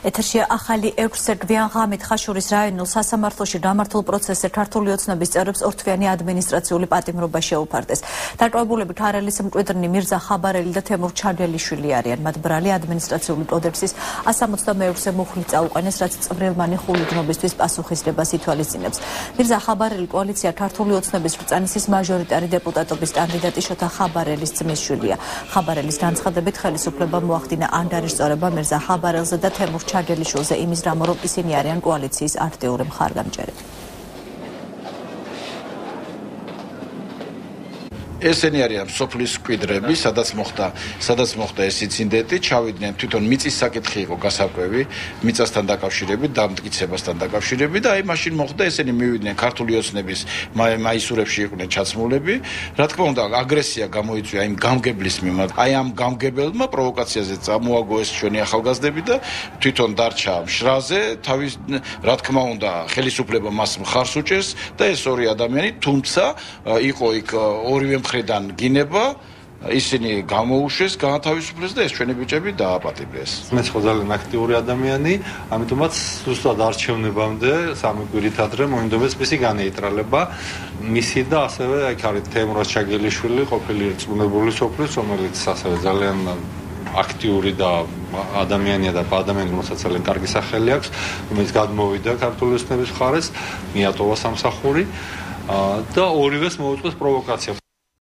ეთერშია ახალი 6 გვიან ღამით ხაშურის რაიონულ სასამართლოში გამართულ პროცესზე ქართული ოცნების წევრებს ორთვიანი ადმინისტრაციული პატიმრობა შეუფარდეს. დაკავებულები ქარელის მკვიდრნი მირზა ხაბარელი და თემურ ჩაგელიშვილი არიან. მათ ბრალი ადმინისტრაციული კოდექსის 166-ე მუხლით წაუყენეს, რაც წვრილმანი ხულიდნობისთვის პასუხისმგებას ითვალისწინებს. მირზა ხაბარელი კოალიცია ქართული ოცნების ბრძანისის მაჟორიტარი დეპუტატობის კანდიდატი შოთა ხაბარელის ძმის შვილია. ხაბარელის განცხადებით ხელისუფლებამ მოახდინა ანგარიშ სწორება მირზა ხაბარელზე და თემურ ჩაგელიშვილზე იმის გამო, რომ ისინი არიან კოალიციის აქტიური მხარდამჭერები. ესენი არიან სოფლის მკვიდრები, სადაც მოხდა ეს ინციდენტი, ჩავიდნენ თვითონ მიწის საკითხი იყო გასაკვები, მიწასთან დაკავშირებით, დამტკიცებასთან დაკავშირებით და აი მაშინ მოხდა ესენი მივიდნენ ქართული ოცნების მაისურებში იყვნენ ჩაცმულები. რა თქმა უნდა, აგრესია გამოიწვია იმ გამგებლის მიმართ. აი ამ გამგებელმა პროვოკაციაზე წამოაგო ეს ჩვენი ახალგაზრდები და თვითონ დარჩა მშრალზე, თავის რა თქმა უნდა, ხელისუფლება მას მხარს უჭერს და ეს ორი ადამიანი, თუმცა იყო იქ ორივე მხრიდან გინება, ისინი გამოუშვეს, განათავისუფლეს და ეს ჩვენი ბიჭები დააპატიმრეს. მეც ხო ძალიან აქტიური ადამიანი, ამიტომაც ზუსტად არჩევნებამდე სამი კვირით ადრე მოინდომეს მისი განეიტრალება, მისი და ასევე აქ არის თემურაზ ჩაგელიშვილი, ყოფილი რწმუნებული სოფლის, რომელიც ასევე ძალიან აქტიური და ადამიანია და ადამიანი, რომელსაც ძალიან კარგი სახელი აქვს, რომელიც გადმოვიდა ქართული ოცნების მხარეს, მიატოვა სამსახური და ორივეს მოუწყვეს პროვოკაცია.